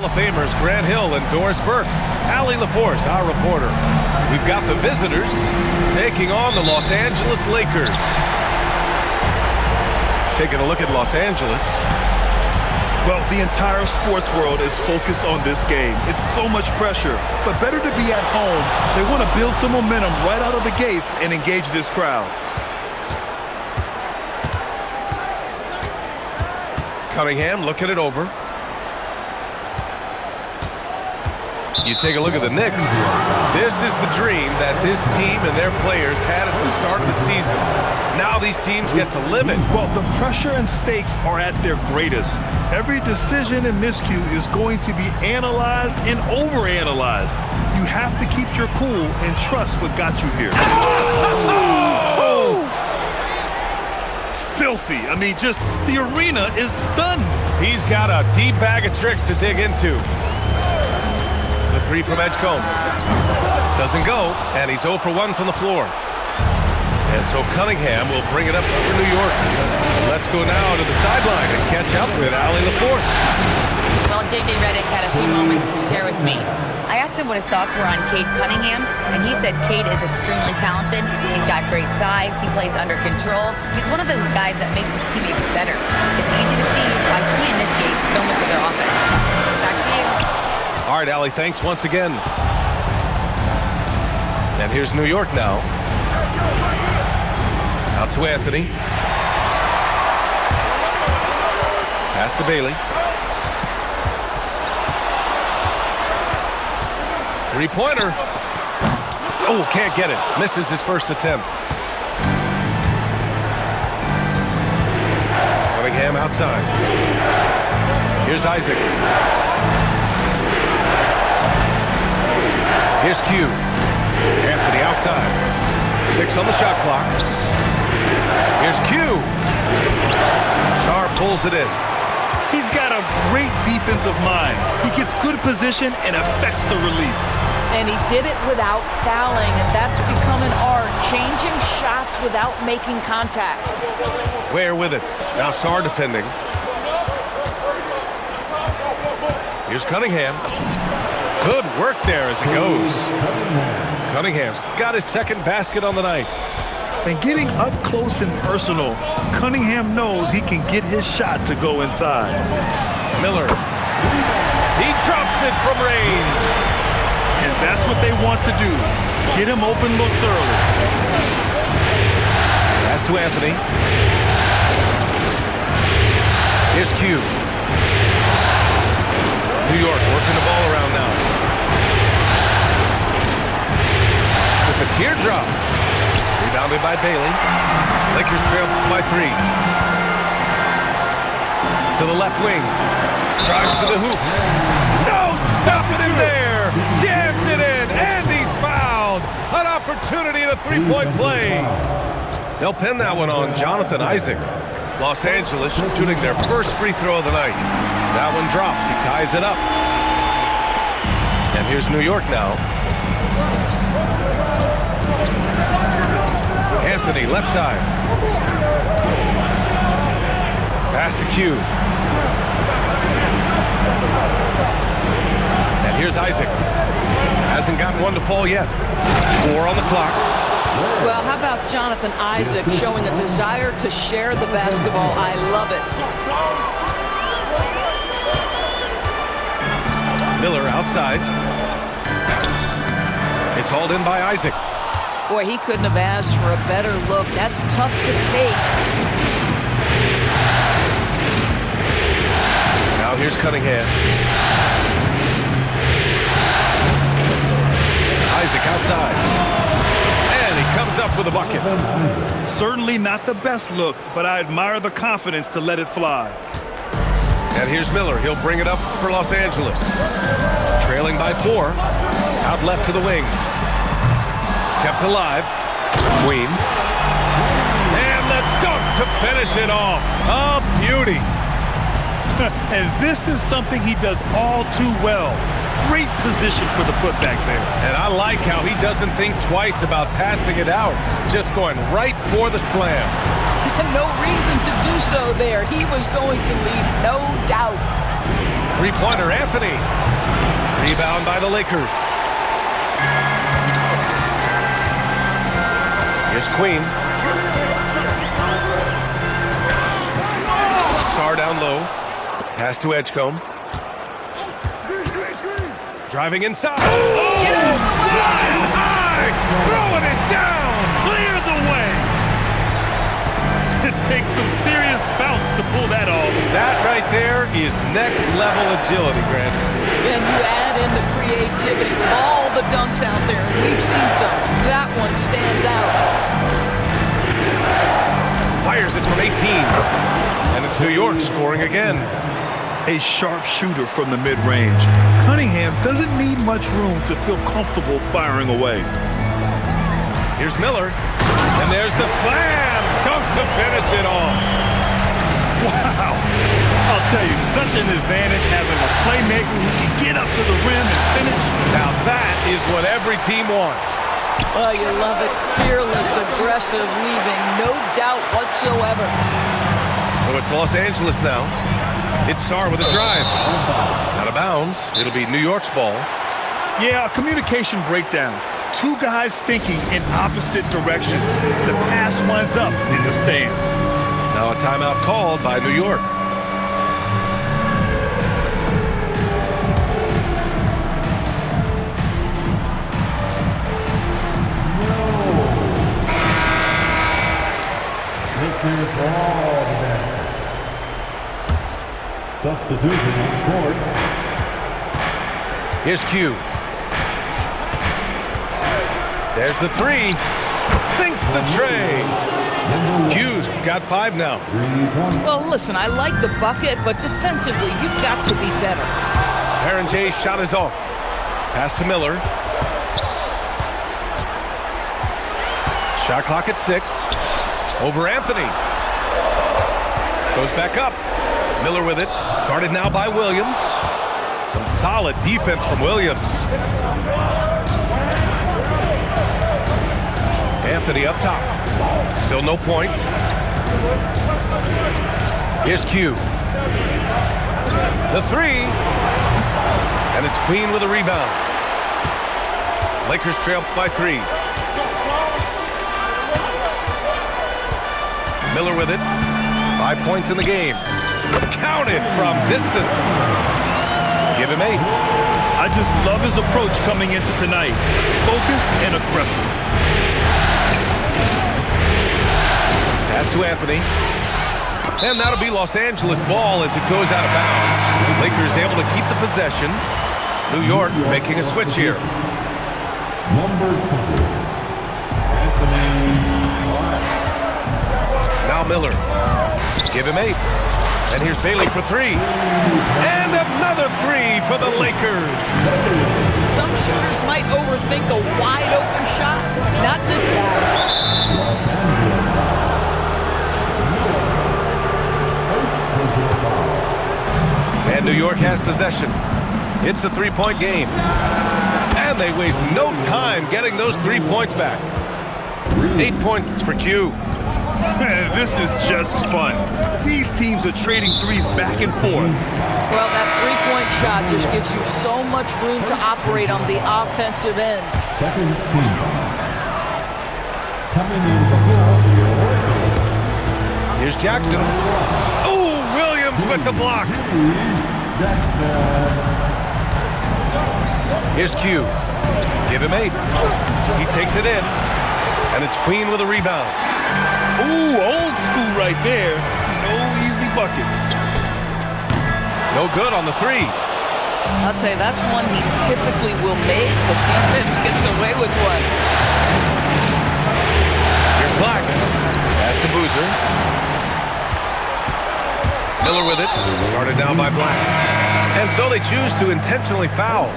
Hall of Famers Grant Hill and Doris Burke. Allie LaForce, our reporter. We've got the visitors taking on the Los Angeles Lakers. Taking a look at Los Angeles. Well, the entire sports world is focused on this game. It's so much pressure, but better to be at home. They want to build some momentum right out of the gates and engage this crowd. Cunningham looking it over. You take a look at the Knicks. This is the dream that this team and their players had at the start of the season. Now these teams get to live it. Well, the pressure and stakes are at their greatest. Every decision and miscue is going to be analyzed and overanalyzed. You have to keep your cool and trust what got you here. Oh! Filthy. I mean, just the arena is stunned. He's got a deep bag of tricks to dig into. The three from Edgecombe. Doesn't go, and he's 0 for 1 from the floor. And so Cunningham will bring it up for New York. Let's go now to the sideline and catch up with Allie LaForce. Well, J.J. Redick had a few moments to share with me. I asked him what his thoughts were on Cade Cunningham, and he said Cade is extremely talented. He's got great size. He plays under control. He's one of those guys that makes his teammates better. It's easy to see why he initiates so much of their offense. Back to you. All right, Allie, thanks once again. And here's New York now. Out to Anthony. Pass to Bailey. Three-pointer. Oh, can't get it. Misses his first attempt. Cunningham outside. Here's Isaac. Here's Q. Anthony outside. 6 on the shot clock. Here's Q. Sarr pulls it in. He's got a great defensive mind. He gets good position and affects the release. And he did it without fouling, and that's become an art, changing shots without making contact. Ware with it. Now Sarr defending. Here's Cunningham. Good work there as it goes. Cunningham's got his second basket on the night. And getting up close and personal, Cunningham knows he can get his shot to go inside. Miller. He drops it from range. And that's what they want to do. Get him open looks early. Pass to Anthony. Here's Q. New York working the ball around now. With the teardrop. Rebounded by Bailey. Lakers trail by 3. To the left wing. Drives to the hoop. No, stuffing him there. Jams it in, and he's fouled. An opportunity in a three-point play. They'll pin that one on Jonathan Isaac. Los Angeles shooting their first free throw of the night. That one drops. He ties it up. And here's New York now. Anthony, left side. Pass to Q. And here's Isaac. Hasn't gotten one to fall yet. 4 on the clock. Well, how about Jonathan Isaac showing a desire to share the basketball? I love it. Miller outside. It's hauled in by Isaac. Boy, he couldn't have asked for a better look. That's tough to take. Now here's Cunningham. Isaac outside. And he comes up with a bucket. Certainly not the best look, but I admire the confidence to let it fly. And here's Miller. He'll bring it up for Los Angeles. Trailing by 4. Out left to the wing. Kept alive. Queen. And the dunk to finish it off. A beauty. And this is something he does all too well. Great position for the putback there. And I like how he doesn't think twice about passing it out. Just going right for the slam. No reason to do so there. He was going to leave, no doubt. Three-pointer, Anthony. Rebound by the Lakers. Here's Queen. Sarr down low. Pass to Edgecombe. Driving inside. Oh! Get out of the way! Flying high! Throwing it down! Clear the way. It takes some serious bounce to pull that off. That right there is next level agility, Grant. And you add in the creativity with all the dunks out there, and we've seen some. That one stands out. Fires it from 18. And it's New York scoring again. A sharp shooter from the mid-range. Cunningham doesn't need much room to feel comfortable firing away. Here's Miller. And there's the slam. Dunk to finish it off. Wow. I'll tell you, such an advantage having a playmaker who can get up to the rim and finish. Now that is what every team wants. Oh, you love it. Fearless, aggressive, leaving no doubt whatsoever. So it's Los Angeles now. It's Sarr with a drive. Out of bounds. It'll be New York's ball. Yeah, a communication breakdown. Two guys thinking in opposite directions. The pass winds up in the stands. Now a timeout called by New York. Substitution on the court. Here's Q. There's the three. Sinks the tray. Q's got 5 now. Well, listen, I like the bucket, but defensively, you've got to be better. Aaron Jay's shot is off. Pass to Miller. Shot clock at 6. Over Anthony. Goes back up. Miller with it. Guarded now by Williams. Some solid defense from Williams. Anthony up top. Still no points. Here's Q. The three. And it's Queen with a rebound. Lakers trail by 3. Miller with it. 5 points in the game. Counted from distance. Give him 8. I just love his approach coming into tonight. Focused and aggressive. Pass to Anthony. And that'll be Los Angeles ball as it goes out of bounds. Lakers able to keep the possession. New York making a switch here. Number 20. Anthony. Now Miller. Give him 8. And here's Bailey for 3. And another 3 for the Lakers. Some shooters might overthink a wide open shot. Not this guy. And New York has possession. It's a 3-point game. And they waste no time getting those 3 points back. 8 points for Q. This is just fun. These teams are trading threes back and forth. Well, that three-point shot just gives you so much room to operate on the offensive end. Second team. Coming in the floor. Here's Jackson. Oh, Williams with the block. Here's Q. Give him 8. He takes it in. And it's Queen with a rebound. Ooh, old school right there. No easy buckets. No good on the 3. I'll tell you, that's one he typically will make. The defense gets away with one. Here's Black. Pass to Boozer. Miller with it. Guarded down by Black. And so they choose to intentionally foul.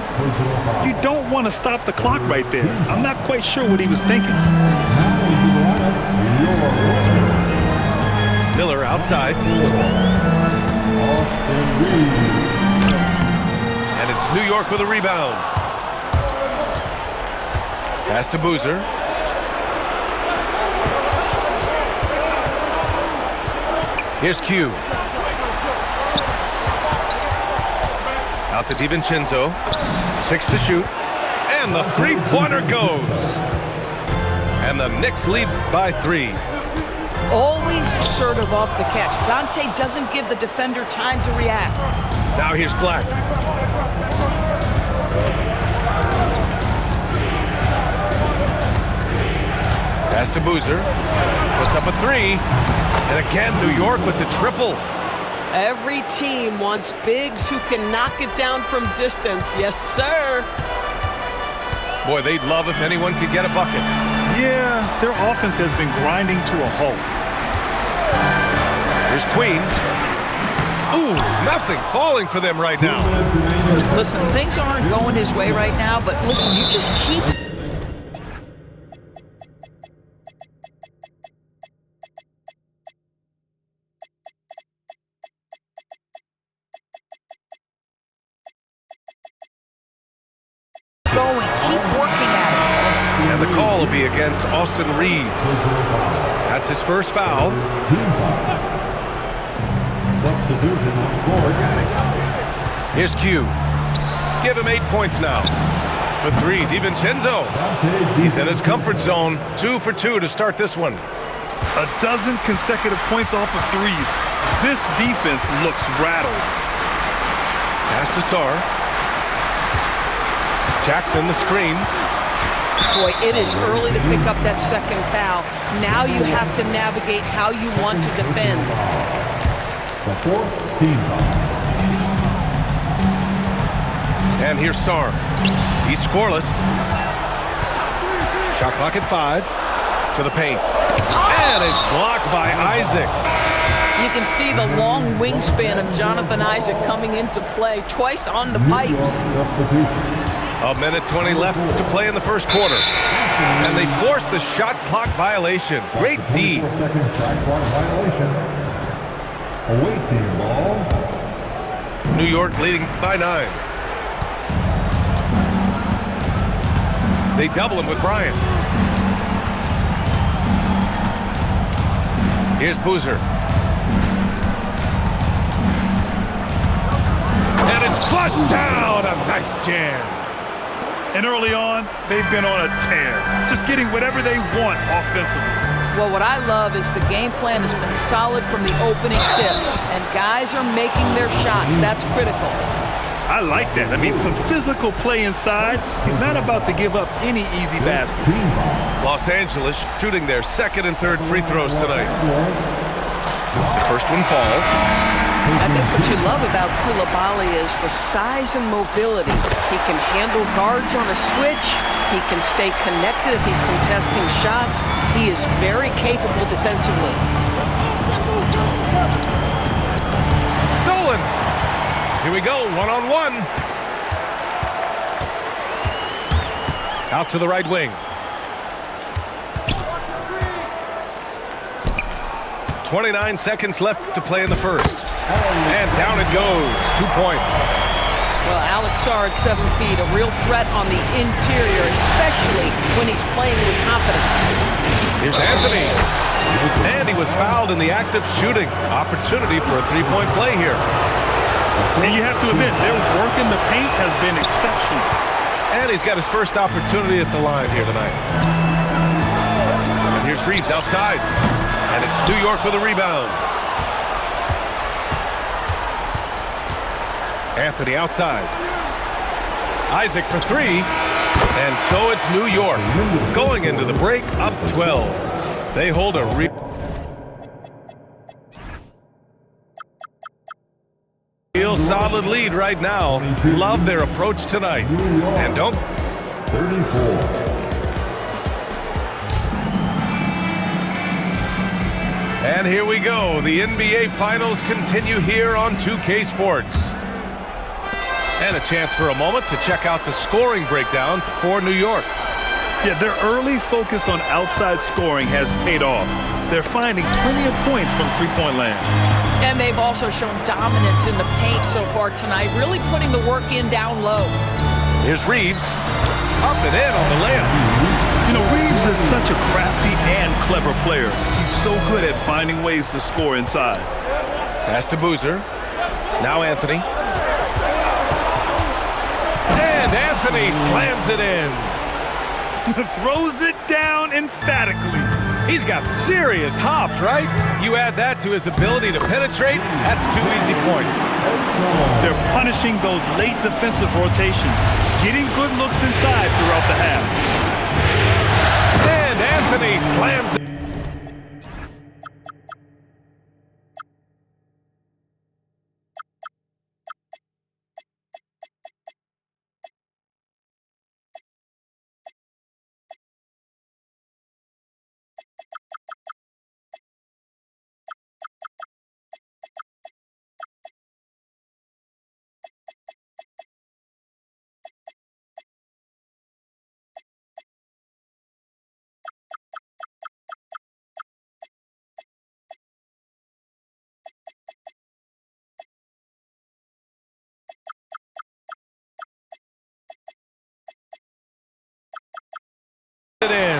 You don't want to stop the clock right there. I'm not quite sure what he was thinking. Miller outside. And it's New York with a rebound. Pass to Boozer. Here's Q. Out to DiVincenzo. 6 to shoot. And the three-pointer goes. And the Knicks lead by 3. Always assertive off the catch. Dante doesn't give the defender time to react. Now here's Black. Pass to Boozer. Puts up a 3. And again, New York with the triple. Every team wants bigs who can knock it down from distance. Yes, sir. Boy, they'd love if anyone could get a bucket. Yeah, their offense has been grinding to a halt. Here's Queen. Ooh, nothing falling for them right now. Listen, things aren't going his way right now, but listen, you just keep going, keep working at it. And the call will be against Austin Reeves. That's his first foul. Team foul. Substitution on court. Here's Q. Give him 8 points now. For 3, DiVincenzo. He's in his comfort zone. 2 for 2 to start this one. A dozen consecutive points off of threes. This defense looks rattled. Pass to Sarr. Jackson, the screen. Boy, it is early to pick up that second foul. Now you have to navigate how you want to defend. The fourth team foul. And here's Sarr. He's scoreless. Shot clock at 5. To the paint. And it's blocked by Isaac. You can see the long wingspan of Jonathan Isaac coming into play twice on the pipes. Substitution. A minute 20 left to play in the first quarter. And they forced the shot clock violation. Great D. 24-second shot clock violation. Away team ball. New York leading by 9. They double him with Bryant. Here's Boozer. And it's flushed down. A nice jam. And early on, they've been on a tear, just getting whatever they want offensively. Well, what I love is the game plan has been solid from the opening tip, and guys are making their shots. That's critical. I like that. I mean, some physical play inside. He's not about to give up any easy baskets. Team foul. Los Angeles shooting their second and third free throws tonight. The first one falls. I think what you love about Coulibaly is the size and mobility. He can handle guards on a switch. He can stay connected if he's contesting shots. He is very capable defensively. Stolen. Here we go, one-on-one. Out to the right wing. 29 seconds left to play in the first. And down it goes. 2 points. Well, Alex Sarr at 7 feet, a real threat on the interior, especially when he's playing with confidence. Here's Anthony. And he was fouled in the act of shooting. Opportunity for a three-point play here. And you have to admit, their work in the paint has been exceptional. And he's got his first opportunity at the line here tonight. And here's Reeves outside. And it's New York with a rebound. Anthony outside. Isaac for 3. And so it's New York going into the break up 12. They hold a real solid lead right now. Love their approach tonight. And don't 34. And here we go. The NBA Finals continue here on 2K Sports. And a chance for a moment to check out the scoring breakdown for New York. Yeah, their early focus on outside scoring has paid off. They're finding plenty of points from three-point land. And they've also shown dominance in the paint so far tonight, really putting the work in down low. Here's Reeves. Up and in on the layup. You know, Reeves is such a crafty and clever player. He's so good at finding ways to score inside. Pass to Boozer. Now Anthony. Anthony slams it in. Throws it down emphatically. He's got serious hops, right? You add that to his ability to penetrate, that's 2 easy points. They're punishing those late defensive rotations, getting good looks inside throughout the half. And Anthony slams it. In.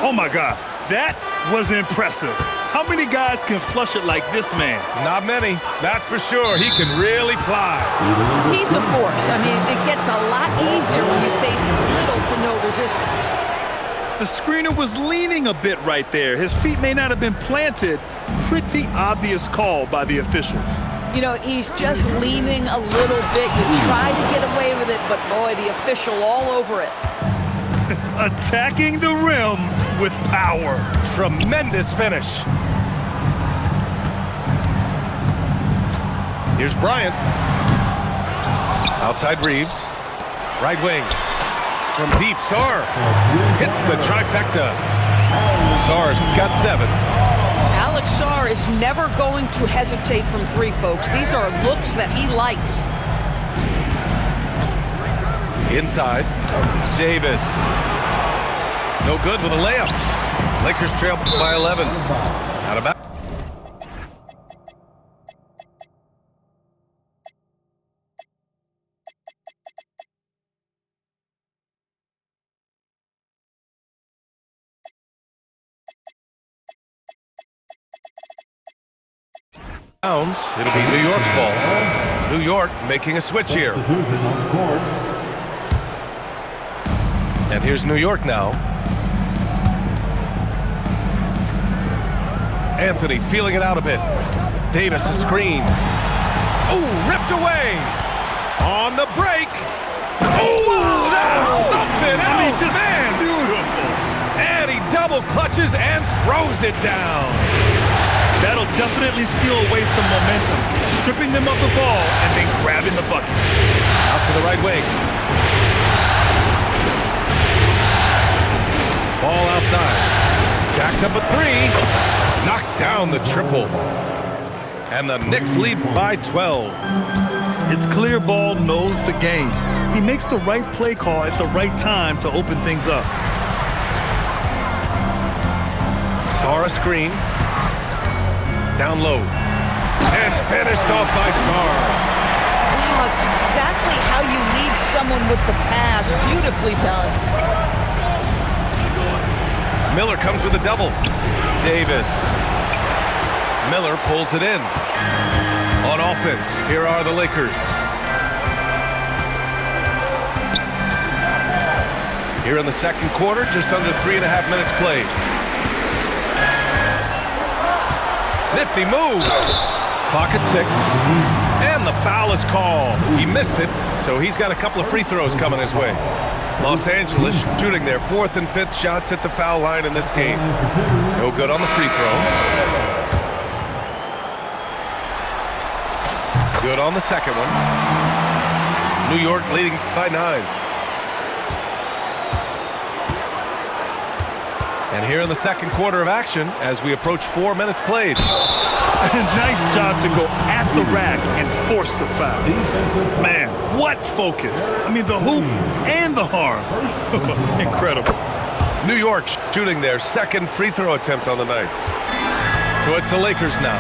Oh my God, that was impressive. How many guys can flush it like this man? Not many, that's for sure. He can really fly. He's a force. I mean, it gets a lot easier when you face little to no resistance. The screener was leaning a bit right there. His feet may not have been planted. Pretty obvious call by the officials. You know, he's just leaning a little bit. You try to get away with it, but boy, the official all over it. Attacking the rim with power. Tremendous finish. Here's Bryant. Outside Reeves. Right wing. From deep, Sarr hits the trifecta. Sarr's got 7. Alex Sarr is never going to hesitate from 3, folks. These are looks that he likes. Inside, Davis. No good with a layup. Lakers trail by 11. Out of bounds. It'll be New York's ball. New York making a switch here. And here's New York now. Anthony feeling it out a bit. Davis a screen. Ooh, ripped away. On the break. Ooh, that's something else, man. Beautiful. And he double clutches and throws it down. That'll definitely steal away some momentum, stripping them of the ball and then grabbing the bucket. Out to the right wing. Ball outside. Jacks up a 3. Knocks down the triple. And the Knicks lead by 12. It's clear Ball knows the game. He makes the right play call at the right time to open things up. Sarr a screen. Down low. And finished off by Sarr. Wow, it's exactly how you lead someone with the pass. Beautifully done. Miller comes with a double. Davis. Miller pulls it in. On offense, here are the Lakers. Here in the second quarter, just under 3.5 minutes played. Nifty move. Clock at 6. And the foul is called. He missed it, so he's got a couple of free throws coming his way. Los Angeles shooting their 4th and 5th shots at the foul line in this game. No good on the free throw. Good on the second one. New York leading by 9. And here in the second quarter of action, as we approach 4 minutes played. Nice job to go at the rack and force the foul. Man, what focus. I mean, the hoop and the harm. Incredible. New York shooting their 2nd free throw attempt on the night. So it's the Lakers now.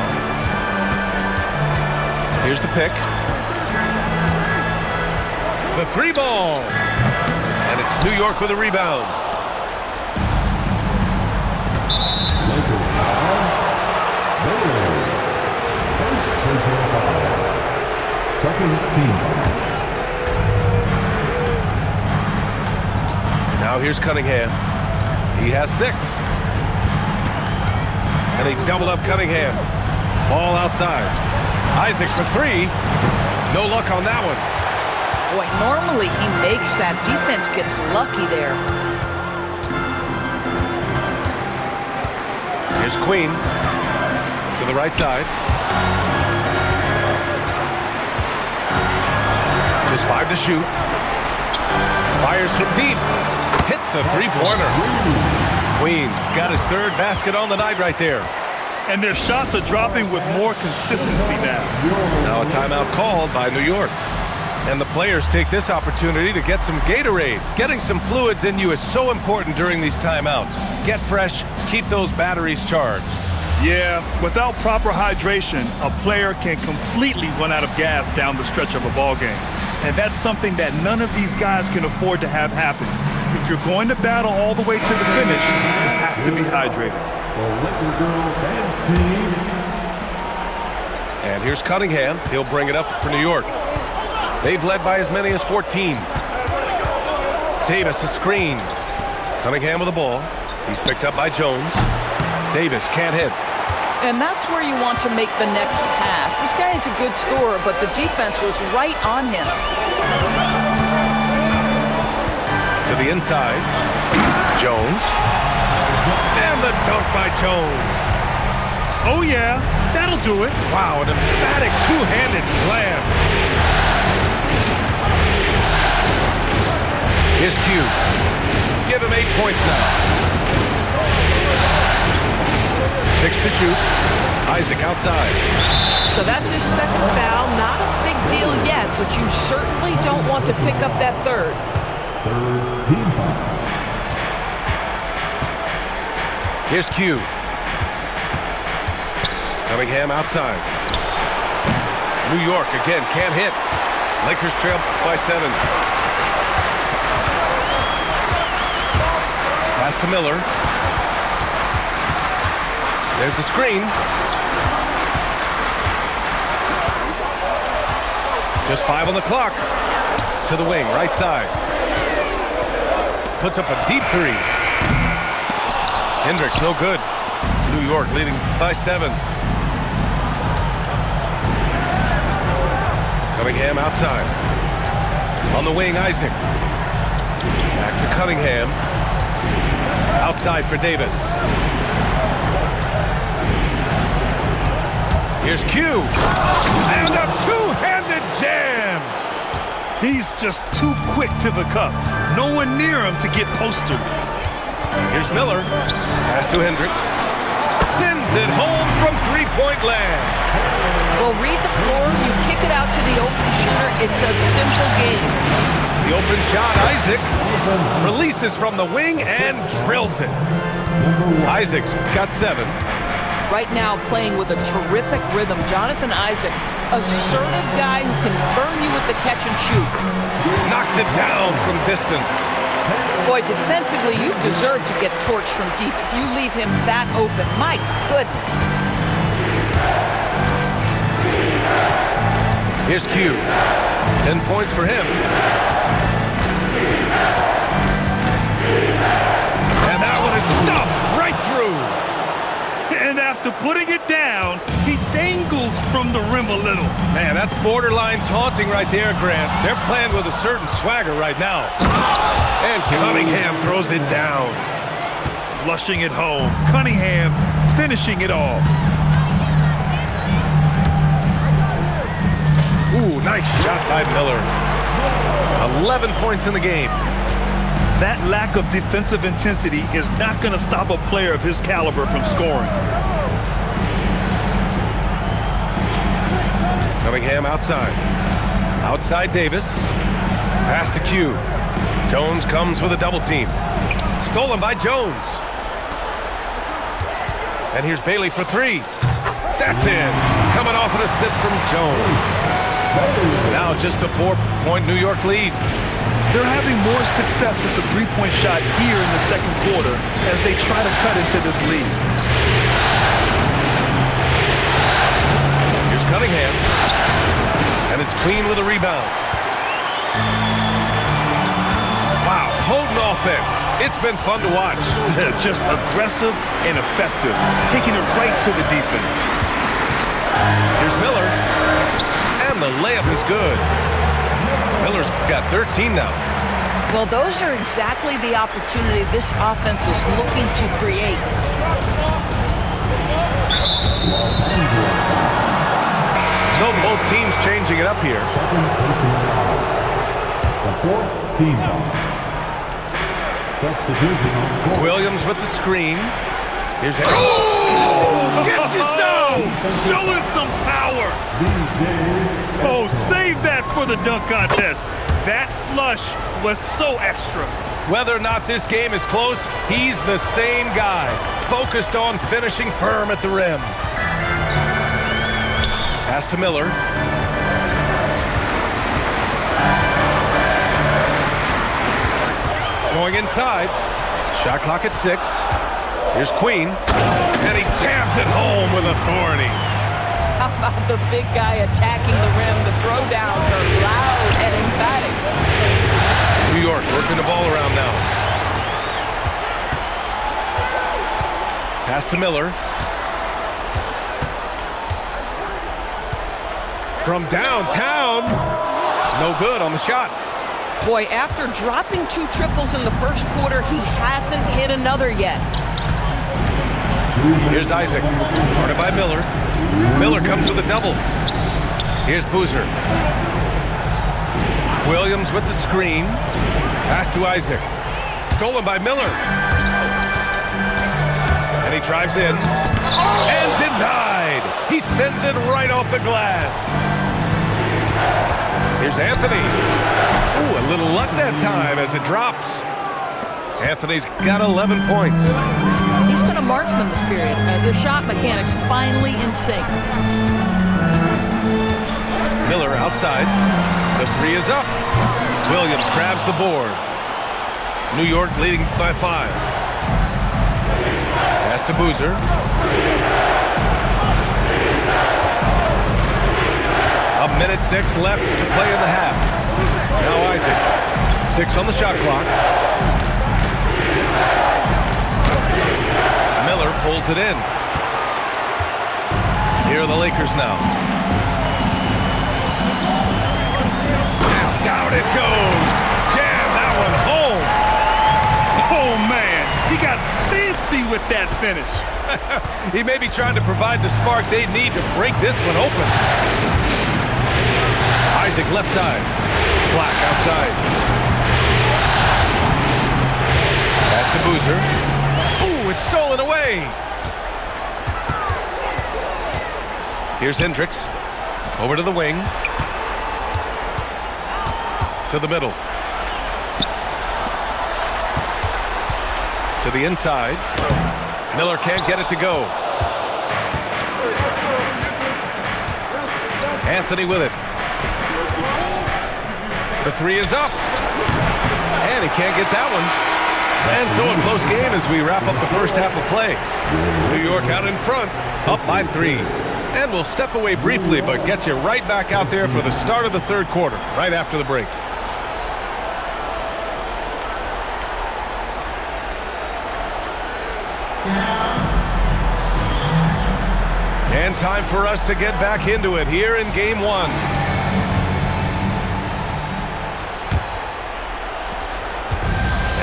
Here's the pick. The 3 ball. And it's New York with a rebound. Second team. Now here's Cunningham. He has 6. And he doubled up Cunningham. Ball outside. Isaac for 3. No luck on that one. Boy, normally he makes that. Defense gets lucky there. Here's Queen to the right side. Just 5 to shoot. Fires from deep. Hits a 3-pointer. Queen's got his 3rd basket on the night right there. And their shots are dropping with more consistency now. Now a timeout called by New York. And the players take this opportunity to get some Gatorade. Getting some fluids in you is so important during these timeouts. Get fresh, keep those batteries charged. Yeah, without proper hydration, a player can completely run out of gas down the stretch of a ball game. And that's something that none of these guys can afford to have happen. If you're going to battle all the way to the finish, you have to be hydrated. And here's Cunningham. He'll bring it up for New York. They've led by as many as 14. Davis a screen. Cunningham with the ball. He's picked up by Jones. Davis can't hit. And that's where you want to make the next pass. This guy is a good scorer, but the defense was right on him. To the inside. Jones. And the dunk by Jones. Oh yeah, that'll do it. Wow, an emphatic two-handed slam. Here's Q. Give him 8 points now. 6 to shoot. Isaac outside. So that's his 2nd foul. Not a big deal yet, but you certainly don't want to pick up that 3rd. 3rd team foul. Here's Q. Cunningham outside. New York again can't hit. Lakers trail by 7. Pass to Miller. There's the screen. Just 5 on the clock. To the wing, right side. Puts up a deep 3. Hendricks, no good. New York leading by 7. Cunningham outside. On the wing, Isaac. Back to Cunningham. Outside for Davis. Here's Q. And a two-handed jam. He's just too quick to the cup. No one near him to get postered. Here's Miller. Pass to Hendricks. Sends it home from 3-point land. Well, read the floor. You kick it out to the open shooter. It's a simple game. The open shot, Isaac releases from the wing and drills it. Isaac's got 7. Right now playing with a terrific rhythm. Jonathan Isaac, assertive guy who can burn you with the catch and shoot. Knocks it down from distance. Boy, defensively, you deserve to get torched from deep if you leave him that open. My goodness. Here's Q. 10 points for him. And that one is stuffed right through. And after putting it down, he dangles from the rim a little. Man, that's borderline taunting right there, Grant. They're playing with a certain swagger right now. And Cunningham throws it down. Flushing it home. Cunningham finishing it off. Ooh, nice shot by Miller. 11 points in the game. That lack of defensive intensity is not going to stop a player of his caliber from scoring. Cunningham outside. Outside Davis. Pass to Q. Jones comes with a double team. Stolen by Jones. And here's Bailey for 3. That's in. Coming off an assist from Jones. Now just a 4-point New York lead. They're having more success with the three-point shot here in the second quarter as they try to cut into this lead. Here's Cunningham. And it's Queen with a rebound. Wow, potent offense. It's been fun to watch. Just aggressive and effective, taking it right to the defense. Here's Miller, and the layup is good. Miller's got 13 now. Well, those are exactly the opportunity this offense is looking to create. So both teams changing it up here. The fourth team foul. Substitution on court. Williams with the screen. Here's Henry. Oh, get you some! Show us some power. Oh, save that for the dunk contest. That flush was so extra. Whether or not this game is close, he's the same guy, focused on finishing firm at the rim. Pass to Miller. Going inside. Shot clock at 6. Here's Queen. And he jams it home with authority. How about the big guy attacking the rim? The throwdowns are loud and emphatic. New York working the ball around now. Pass to Miller. From downtown. No good on the shot. Boy, after dropping 2 triples in the first quarter, he hasn't hit another yet. Here's Isaac, guarded by Miller. Miller comes with a double. Here's Boozer. Williams with the screen. Pass to Isaac. Stolen by Miller. And he drives in. And denied. He sends it right off the glass. Here's Anthony. Ooh, a little luck that time as it drops. Anthony's got 11 points. He's been a marksman this period. The shot mechanics finally in sync. Miller outside. The 3 is up. Williams grabs the board. New York leading by 5. Pass to Boozer. A minute 6 left to play in the half. Now Isaac. 6 on the shot clock. Miller pulls it in. Here are the Lakers now. And down it goes. Jam that one home. Oh, man. He got fancy with that finish. He may be trying to provide the spark they need to break this one open. Isaac left side. Black outside. Pass to Boozer. Ooh, it's stolen away. Here's Hendricks. Over to the wing. To the middle. To the inside. Miller can't get it to go. Anthony with it. The 3 is up. And he can't get that one. And so a close game as we wrap up the first half of play. New York out in front, up by 3. And we'll step away briefly, but get you right back out there for the start of the third quarter, right after the break. And time for us to get back into it here in Game 1.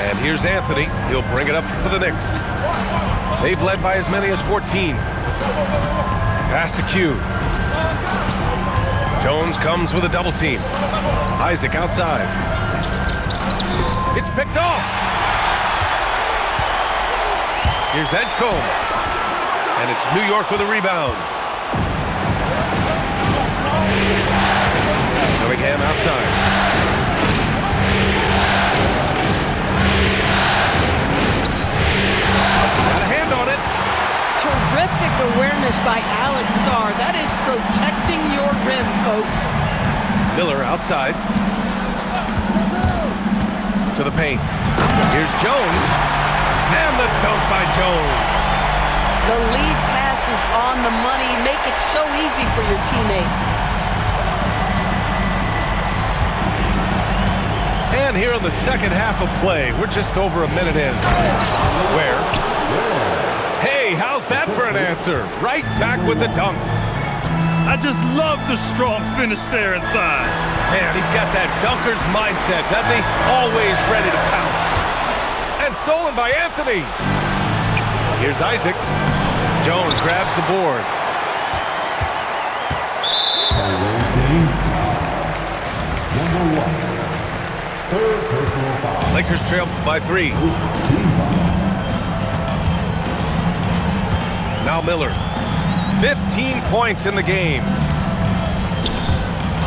And here's Anthony. He'll bring it up for the Knicks. They've led by as many as 14. Pass to Q. Jones comes with a double team. Isaac outside. It's picked off. Here's Edgecombe. And it's New York with a rebound. Cunningham outside. Got a hand on it. Terrific awareness by Alex Sarr. That is protecting your rim, folks. Miller outside. To the paint. Here's Jones. And the dunk by Jones. The lead pass is on the money. Make it so easy for your teammate. And on here in the second half of play. We're just over a minute in. Where? Hey, how's that for an answer? Right back with the dunk. I just love the strong finish there inside. Man, he's got that dunker's mindset, doesn't he? Always ready to pounce. And stolen by Anthony. Here's Isaac. Jones grabs the board. Away team number 1. Third personal foul. Lakers trail by 3. Team foul. Now Miller. 15 points in the game.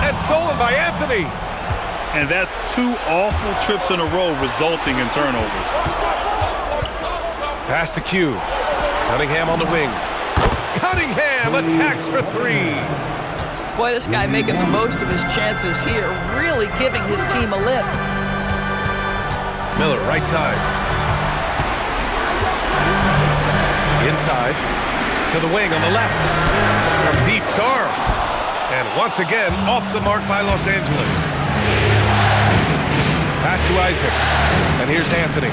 And stolen by Anthony. And that's 2 awful trips in a row resulting in turnovers. Pass to Q. Cunningham on the wing. Cunningham attacks for 3. Boy, this guy making the most of his chances here, really giving his team a lift. Miller, right side. Inside. To the wing on the left. From deep, Sarr. And once again, off the mark by Los Angeles. Pass to Isaac. And here's Anthony.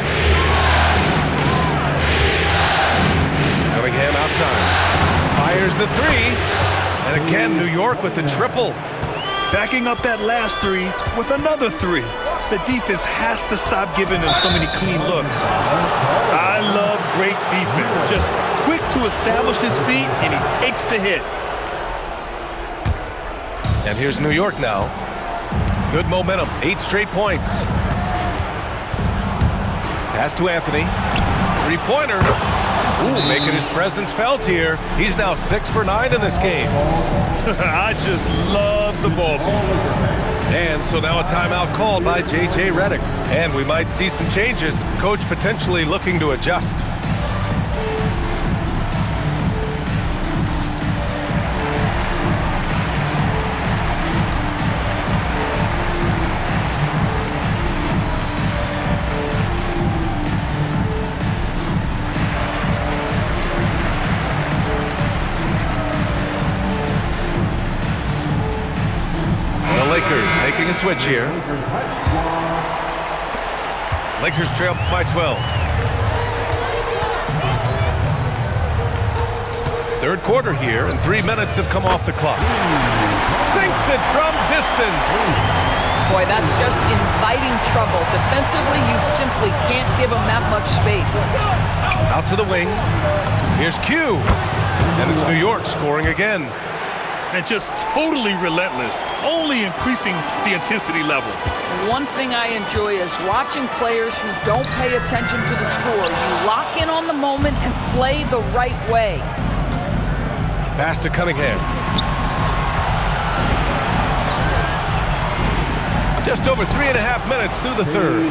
Cunningham outside. Fires the 3. And again, New York with the triple. Backing up that last 3 with another 3. The defense has to stop giving them so many clean looks. I love great defense. Just quick to establish his feet, and he takes the hit. And here's New York now. Good momentum, 8 straight points. Pass to Anthony. 3-pointer. Ooh, making his presence felt here. He's now 6 for 9 in this game. I just love the ball. And so now a timeout called by J.J. Redick. And we might see some changes. Coach potentially looking to adjust. Making a switch here. Lakers trail by 12. Third quarter here, and 3 minutes have come off the clock. Sinks it from distance. Boy, that's just inviting trouble. Defensively, you simply can't give him that much space. Out to the wing. Here's Q. And it's New York scoring again. And just totally relentless, only increasing the intensity level. One thing I enjoy is watching players who don't pay attention to the score. You lock in on the moment and play the right way. Pass to Cunningham. Just over 3.5 minutes through the third.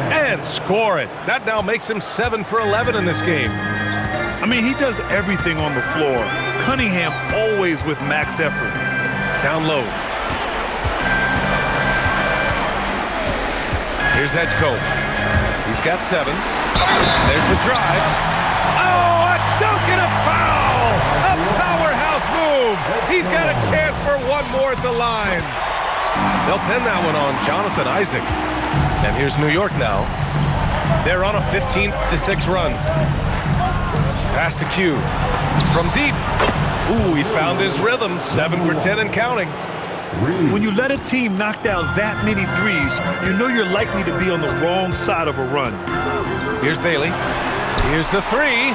And score it. That now makes him 7 for 11 in this game. I mean, he does everything on the floor. Cunningham always with max effort. Down low. Here's Edgecombe. He's got 7. There's the drive. Oh, a dunk and a foul! A powerhouse move! He's got a chance for one more at the line. They'll pin that one on Jonathan Isaac. And here's New York now. They're on a 15-6 run. Pass to Q. From deep. Ooh, he's found his rhythm. 7 for 10 and counting. When you let a team knock down that many threes, you know you're likely to be on the wrong side of a run. Here's Bailey. Here's the 3.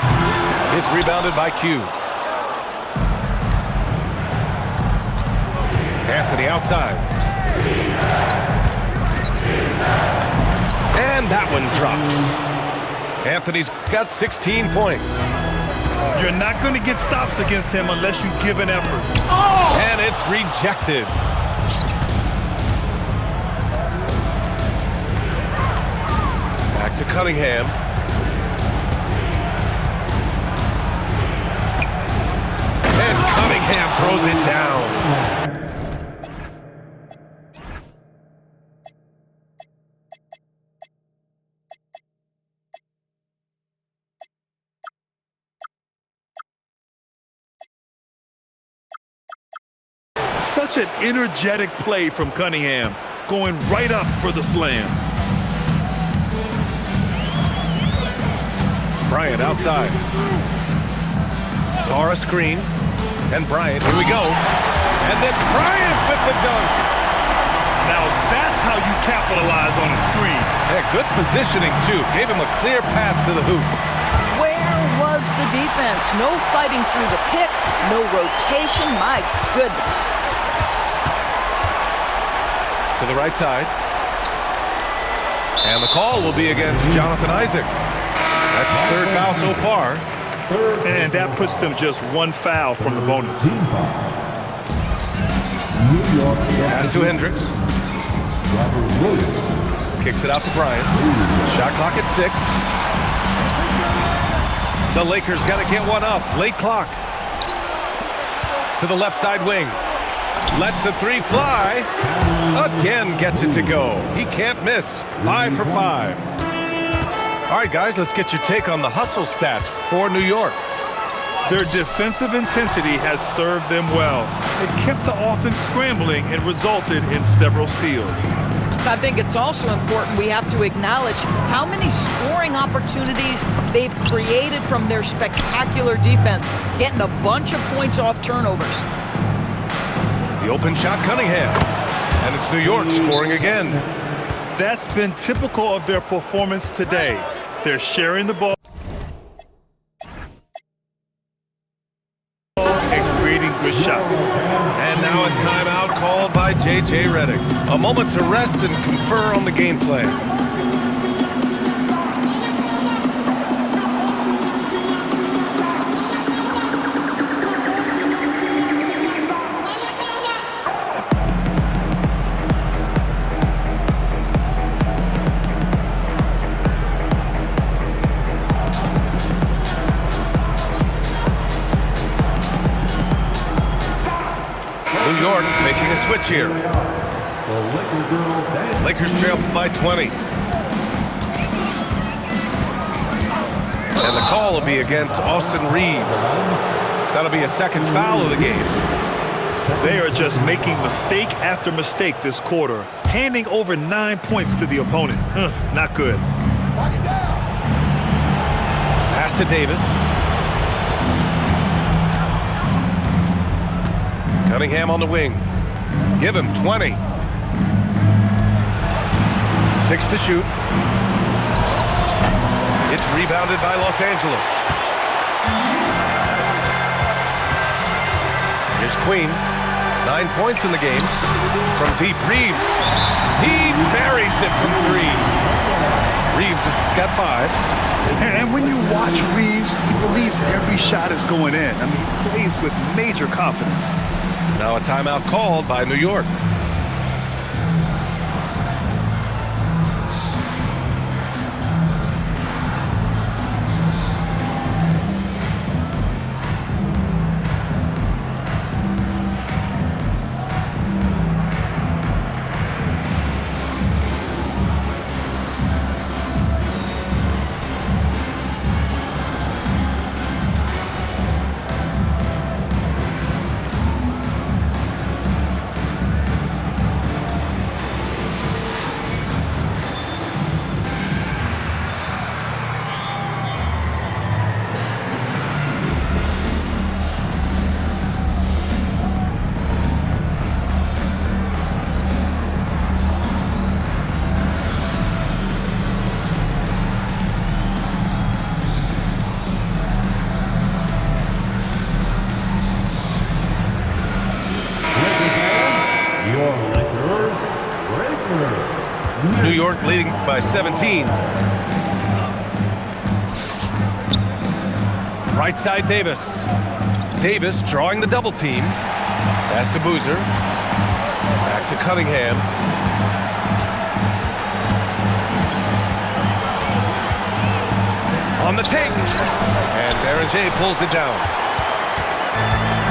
It's rebounded by Q. Anthony outside. And that one drops. Anthony's got 16 points. You're not going to get stops against him unless you give an effort. Oh! And it's rejected. Back to Cunningham. And Cunningham throws it down. Such an energetic play from Cunningham, going right up for the slam. Bryant outside. Saw a screen. And Bryant, here we go. And then Bryant with the dunk. Now that's how you capitalize on a screen. Yeah, good positioning, too. Gave him a clear path to the hoop. Where was the defense? No fighting through the pick, no rotation. My goodness. To the right side. And the call will be against Jonathan Isaac. That's his third foul so far. And that puts them just one foul from the bonus. Pass to Hendricks. Kicks it out to Bryant. Shot clock at 6. The Lakers got to get one up. Late clock. To the left side wing. Lets the three fly. Again gets it to go. He can't miss. 5 for 5. All right, guys, let's get your take on the hustle stats for New York. Their defensive intensity has served them well. It kept the offense scrambling and resulted in several steals. I think it's also important we have to acknowledge how many scoring opportunities they've created from their spectacular defense, getting a bunch of points off turnovers. The open shot, Cunningham. And it's New York scoring again. That's been typical of their performance today. They're sharing the ball and creating good shots. And now a timeout called by J.J. Redick. A moment to rest and confer on the game plan. New York making a switch here. Lakers trail by 20. And the call will be against Austin Reeves. That'll be a second foul of the game. They are just making mistake after mistake this quarter, handing over 9 points to the opponent. Not good. Pass to Davis. Cunningham on the wing. Give him 20. 6 to shoot. It's rebounded by Los Angeles. Here's Queen. 9 points in the game. From deep, Reeves. He buries it from 3. Reeves has got 5. And when you watch Reeves, he believes every shot is going in. I mean, he plays with major confidence. Now a timeout called by New York. New York leading by 17. Right side, Davis. Davis drawing the double team. Pass to Boozer. Back to Cunningham. On the take. And Berenger pulls it down.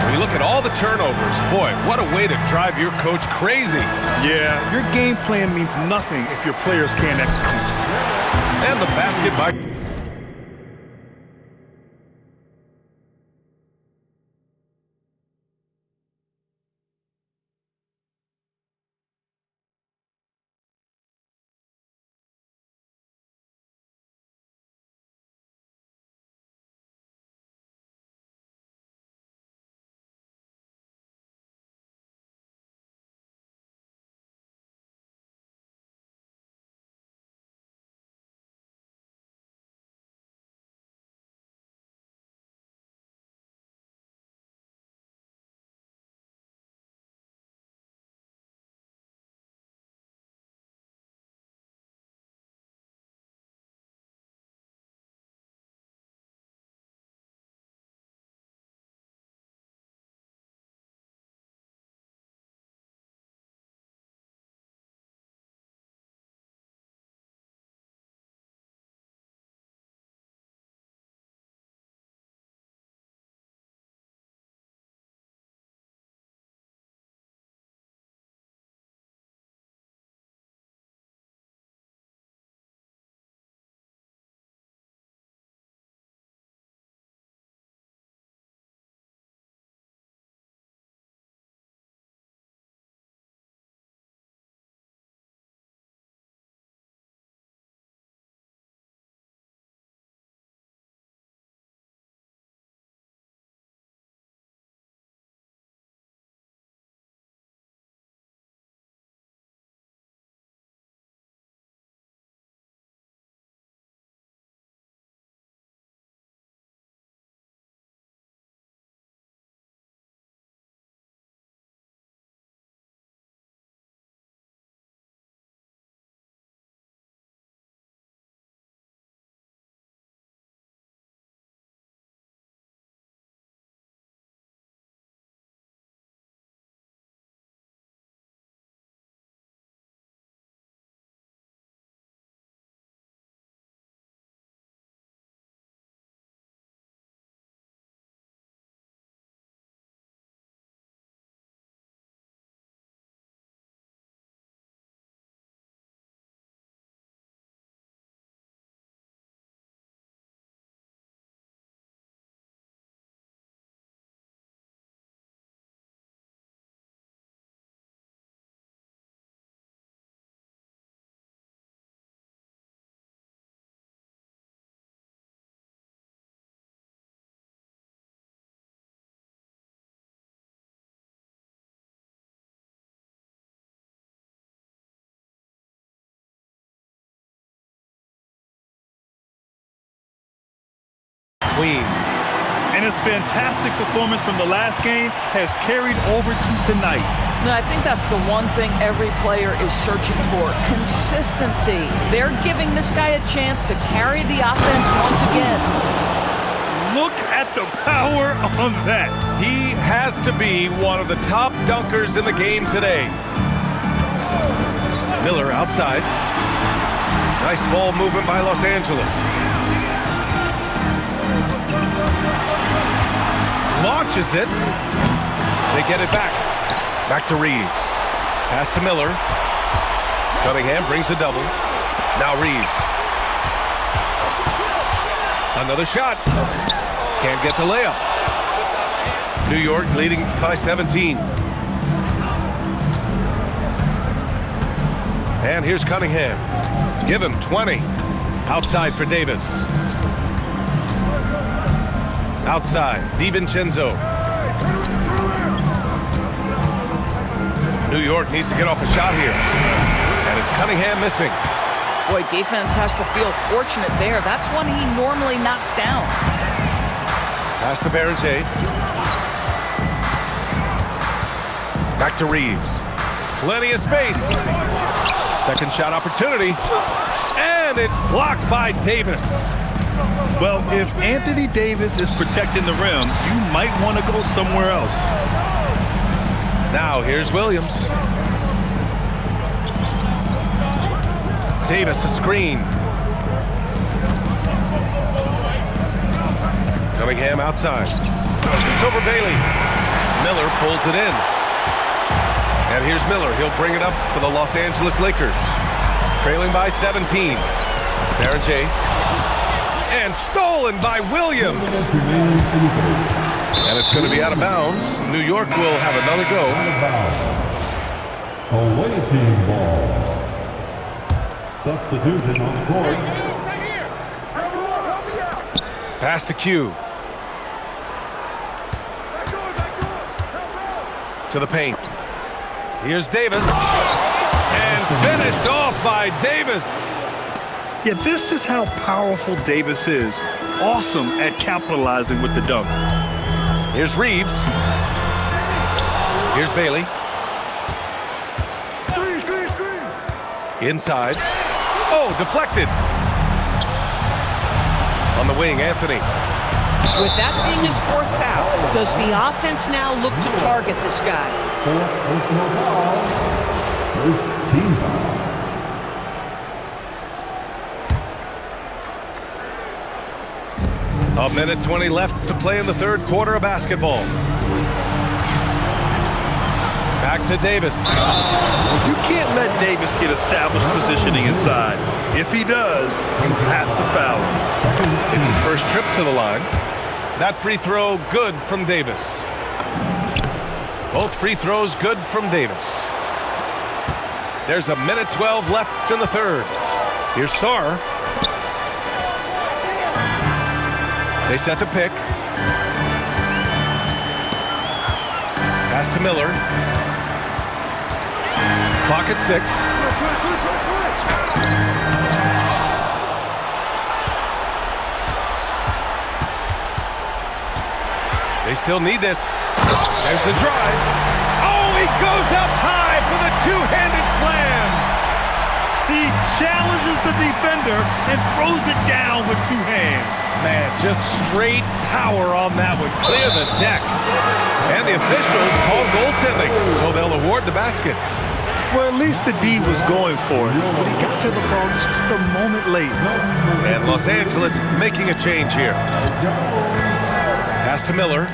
When you look at all the turnovers, boy, what a way to drive your coach crazy. Yeah, your game plan means nothing if your players can't execute. And the basket by queen. And his fantastic performance from the last game has carried over to tonight. And I think that's the one thing every player is searching for, consistency. They're giving this guy a chance to carry the offense once again. Look at the power on that. He has to be one of the top dunkers in the game today. Miller outside. Nice ball movement by Los Angeles. Launches it. They get it back. Back to Reeves. Pass to Miller. Cunningham brings a double. Now Reeves. Another shot. Can't get the layup. New York leading by 17. And here's Cunningham. Give him 20. Outside for Davis. Outside, DiVincenzo. New York needs to get off a shot here. And it's Cunningham missing. Boy, defense has to feel fortunate there. That's one he normally knocks down. Pass to Berenger. Back to Reeves. Plenty of space. Second shot opportunity. And it's blocked by Davis. Well, if Anthony Davis is protecting the rim, you might want to go somewhere else. Now here's Williams. Davis a screen. Cunningham outside. It's over Bailey. Miller pulls it in. And here's Miller. He'll bring it up for the Los Angeles Lakers. Trailing by 17. Berenger. And stolen by Williams. And it's going to be out of bounds. New York will have another go. Away team ball. Substitution on the court. Pass to Q. To the paint. Here's Davis. And finished off by Davis. Yeah, this is how powerful Davis is. Awesome at capitalizing with the dunk. Here's Reeves. Here's Bailey. Inside. Oh, deflected. On the wing, Anthony. With that being his fourth foul, does the offense now look to target this guy? Fourth personal foul. First team foul. A minute 20 left to play in the third quarter of basketball. Back to Davis. You can't let Davis get established positioning inside. If he does, you have to foul him. It's his first trip to the line. That free throw good from Davis. Both free throws good from Davis. There's a minute 12 left in the third. Here's Sarr. They set the pick. Pass to Miller. Clock at 6. They still need this. There's the drive. Oh, he goes up high for the two-handed slam. He challenges the defender and throws it down with two hands. Man, just straight power on that one. Clear the deck. And the officials call goaltending, so they'll award the basket. Well, at least the D was going for it, but he got to the ball just a moment late. And Los Angeles making a change here. Pass to Miller.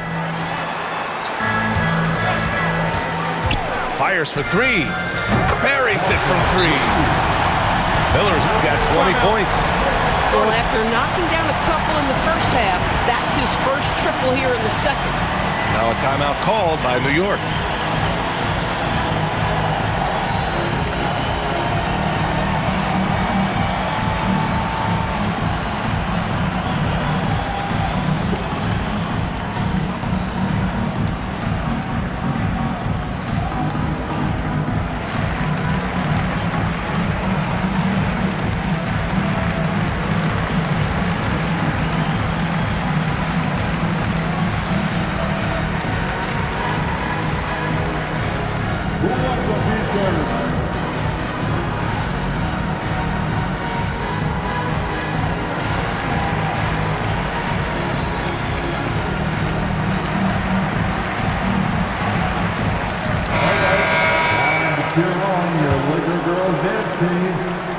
Fires for three. Buries it from three. Miller's got 20 points. Well, after knocking down a couple in the first half, that's his first triple here in the second. Now a timeout called by New York.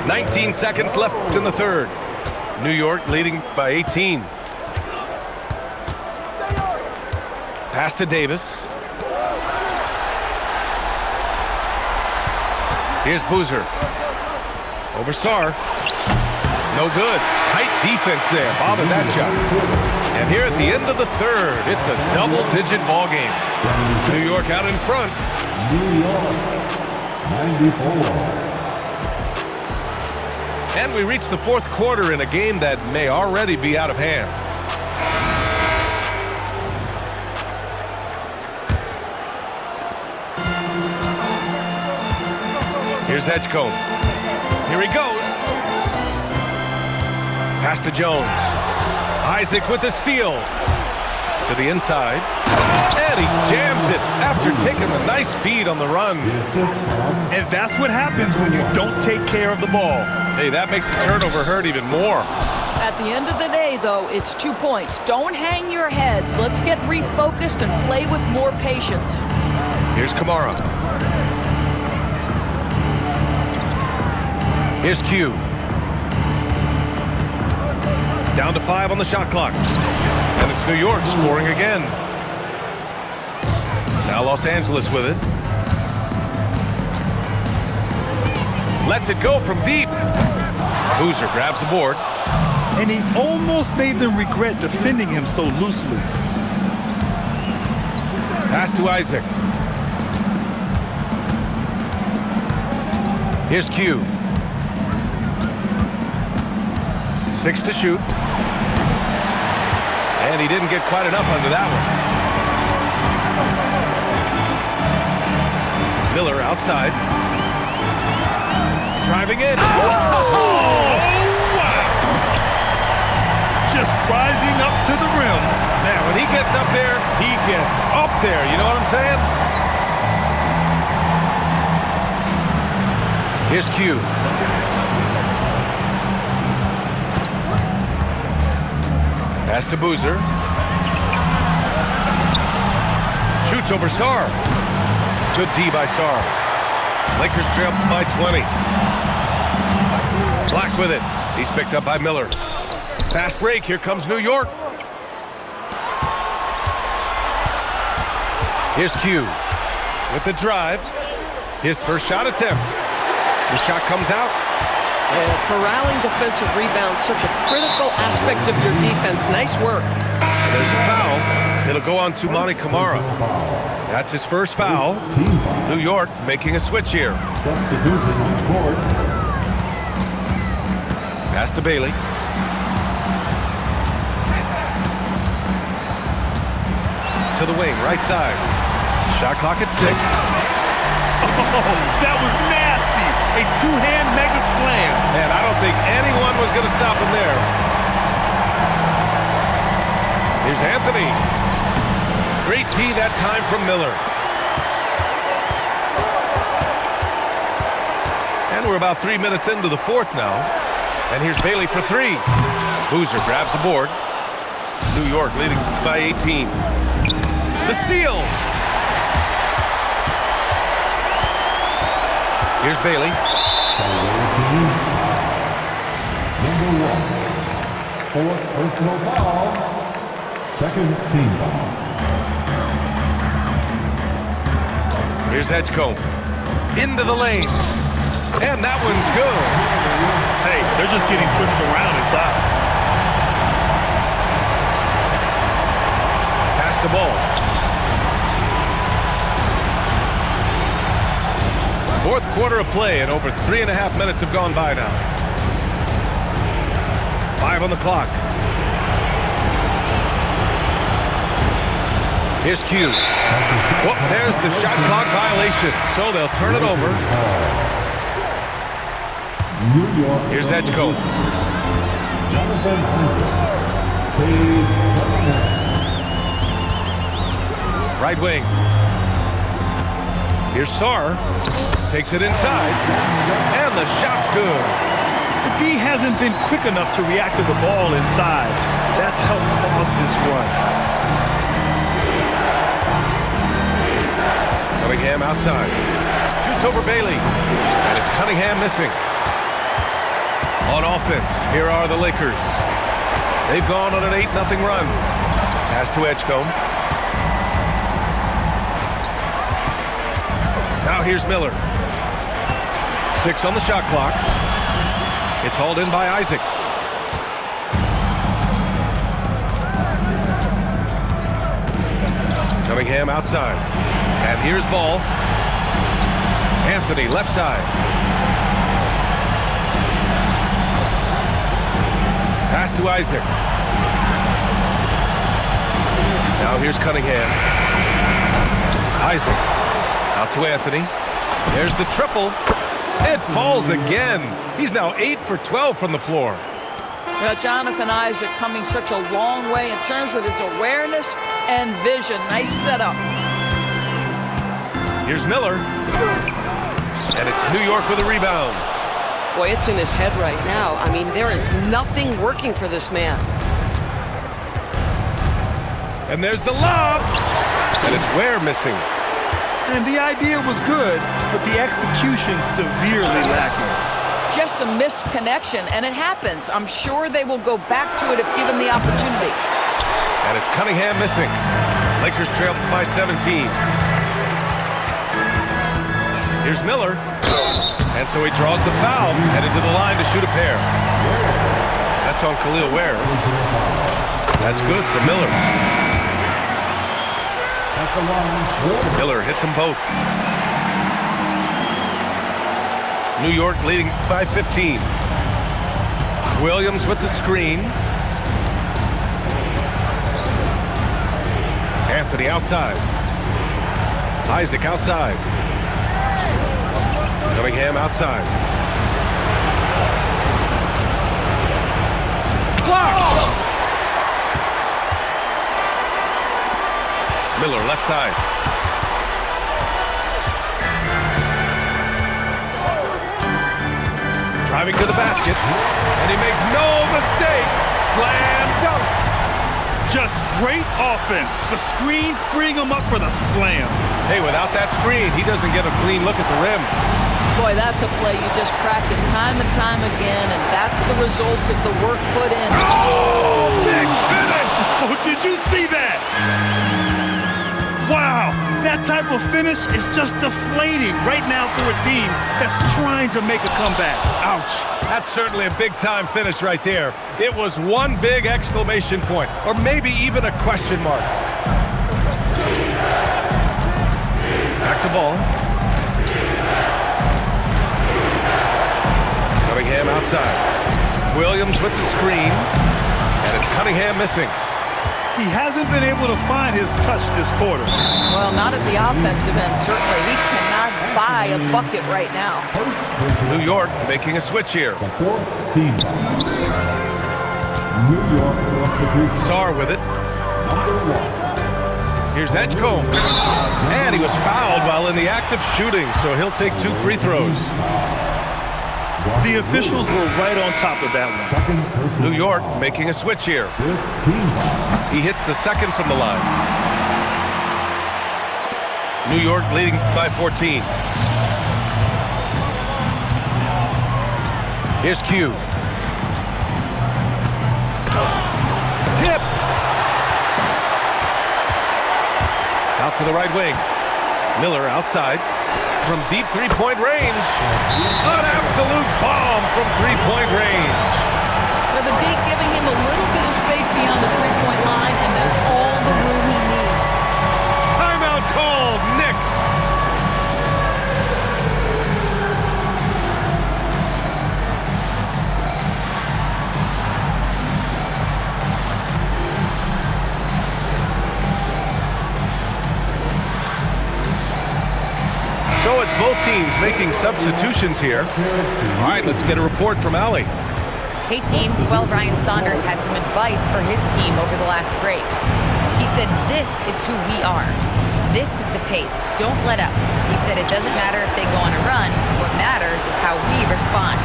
19 seconds left in the third. New York leading by 18. Pass to Davis. Here's Boozer. Over Sarr. No good. Tight defense there. Bobbing that shot. And here at the end of the third, it's a double-digit ball game. New York out in front. New York, 94. And we reach the fourth quarter in a game that may already be out of hand. Here's Edgecombe. Here he goes. Pass to Jones. Isaac with the steal. To the inside. And he jams it after taking a nice feed on the run. And that's what happens when you don't take care of the ball. Hey, that makes the turnover hurt even more. At the end of the day, though, it's 2 points. Don't hang your heads. Let's get refocused and play with more patience. Here's Kamara. Here's Q. Down to 5 on the shot clock. And it's New York scoring again. Now Los Angeles with it. Lets it go from deep. Boozer grabs the board. And he almost made them regret defending him so loosely. Pass to Isaac. Here's Q. 6 to shoot. And he didn't get quite enough under that one. Miller outside. Driving in. Oh, wow. Just rising up to the rim. Man, when he gets up there, he gets up there. You know what I'm saying? Here's Q. Pass to Boozer. Shoots over Sarr. Good D by Sarr. Lakers trail by 20. Black with it. He's picked up by Miller. Fast break. Here comes New York. Here's Q with the drive. His first shot attempt. The shot comes out. Corralling defensive rebounds, such a critical aspect of your defense. Nice work. And there's a foul. It'll go on to Monty Kamara. That's his first foul. New York making a switch here. Substitution on the board. Pass to Bailey. To the wing, right side. Shot clock at 6. Oh, that was nasty. A two-hand mega slam. And I don't think anyone was going to stop him there. Here's Anthony. Great D that time from Miller. And we're about 3 minutes into the fourth now. And here's Bailey for 3. Boozer grabs the board. New York leading by 18. The steal. Here's Bailey. Number 1. Fourth personal foul. Second team foul. Here's Edgecombe. Into the lane. And that one's good. Hey, they're just getting pushed around inside. Pass the ball. Fourth quarter of play, and over 3.5 minutes have gone by now. 5 on the clock. Here's Q. Well, there's the shot clock violation, so they'll turn it over. New York. Here's Edgecombe. Jonathan Isaac. Cade Cunningham. Right wing. Here's Sarr. Takes it inside. And the shot's good. The D hasn't been quick enough to react to the ball inside. That's helped cause this run. Cunningham outside. Shoots over Bailey. And it's Cunningham missing. On offense, here are the Lakers. They've gone on an 8-0 run. Pass to Edgecombe. Now here's Miller. 6 on the shot clock. It's hauled in by Isaac. Cunningham outside. And here's Ball. Anthony left side. Pass to Isaac. Now here's Cunningham. Isaac. Out to Anthony. There's the triple. It falls again. He's now 8 for 12 from the floor. Well, Jonathan Isaac coming such a long way in terms of his awareness and vision. Nice setup. Here's Miller. And it's New York with a rebound. Boy, it's in his head right now. I mean, there is nothing working for this man. And there's the lob. And it's Ware missing. And the idea was good, but the execution severely lacking. Just a missed connection, and it happens. I'm sure they will go back to it if given the opportunity. And it's Cunningham missing. Lakers trail by 17. Here's Miller. And so he draws the foul, headed to the line to shoot a pair. That's on Khalil Ware. That's good for Miller. Miller hits them both. New York leading by 15. Williams with the screen. Anthony outside. Isaac outside. Cunningham outside. Blocked! Miller left side. Driving to the basket, and he makes no mistake. Slam dunk. Just great offense. The screen freeing him up for the slam. Hey, without that screen, he doesn't get a clean look at the rim. Boy, that's a play you just practice time and time again, and that's the result of the work put in. Oh, big finish! Oh, did you see that? Wow, that type of finish is just deflating right now for a team that's trying to make a comeback. Ouch. That's certainly a big-time finish right there. It was one big exclamation point, or maybe even a question mark. Back to Ball. Cunningham outside. Williams with the screen. And it's Cunningham missing. He hasn't been able to find his touch this quarter. Well, not at the offensive end, certainly. He cannot buy a bucket right now. New York making a switch here. The fourth team. New York substitution. Sarr with it. Number 1. Here's Edgecombe. And he was fouled while in the act of shooting, so he'll take 2 free throws. The officials were right on top of that one. New York making a switch here. He hits the second from the line. New York leading by 14. Here's Q. Tipped. Out to the right wing. Miller outside. From deep three-point range. An absolute bomb from three-point range. Well, the D giving him a little bit of space beyond the three-point line, and that's all the room he needs. Timeout called, Knicks. So it's both teams making substitutions here. All right, let's get a report from Allie. Hey team, well Ryan Saunders had some advice for his team over the last break. He said this is who we are. This is the pace. Don't let up. He said it doesn't matter if they go on a run. What matters is how we respond.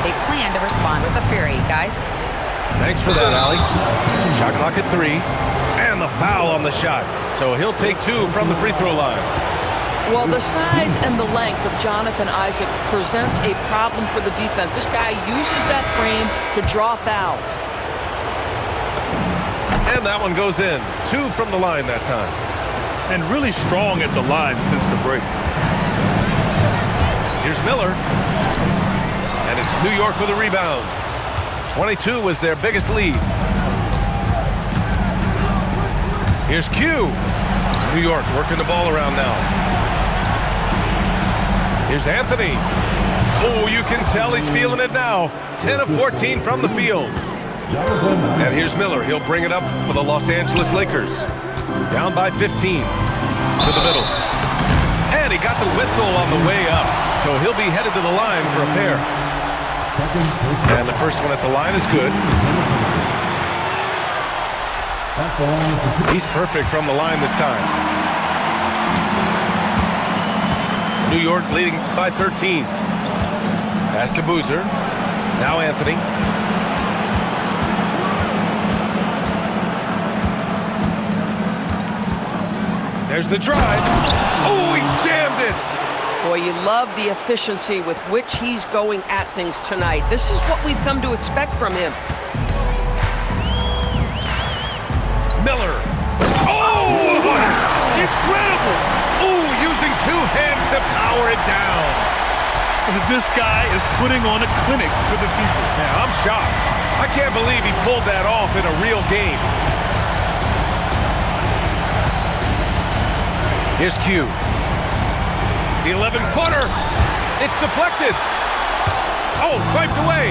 They plan to respond with a fury, guys. Thanks for that, Allie. Shot clock at 3. And the foul on the shot. So he'll take 2 from the free throw line. Well, the size and the length of Jonathan Isaac presents a problem for the defense. This guy uses that frame to draw fouls. And that one goes in. 2 from the line that time. And really strong at the line since the break. Here's Miller. And it's New York with a rebound. 22 was their biggest lead. Here's Q. New York working the ball around now. Here's Anthony. Oh, you can tell he's feeling it now. 10 of 14 from the field. And here's Miller. He'll bring it up for the Los Angeles Lakers. Down by 15. To the middle. And he got the whistle on the way up. So he'll be headed to the line for a pair. And the first one at the line is good. He's perfect from the line this time. New York leading by 13. Pass to Boozer. Now Anthony. There's the drive. Oh, he jammed it. Boy, you love the efficiency with which he's going at things tonight. This is what we've come to expect from him. Miller. Oh, incredible. Oh, using 2 hands to power it down. This guy is putting on a clinic for the people. Yeah, I'm shocked. I can't believe he pulled that off in a real game. Here's Q. The 11-footer. It's deflected. Oh, swiped away.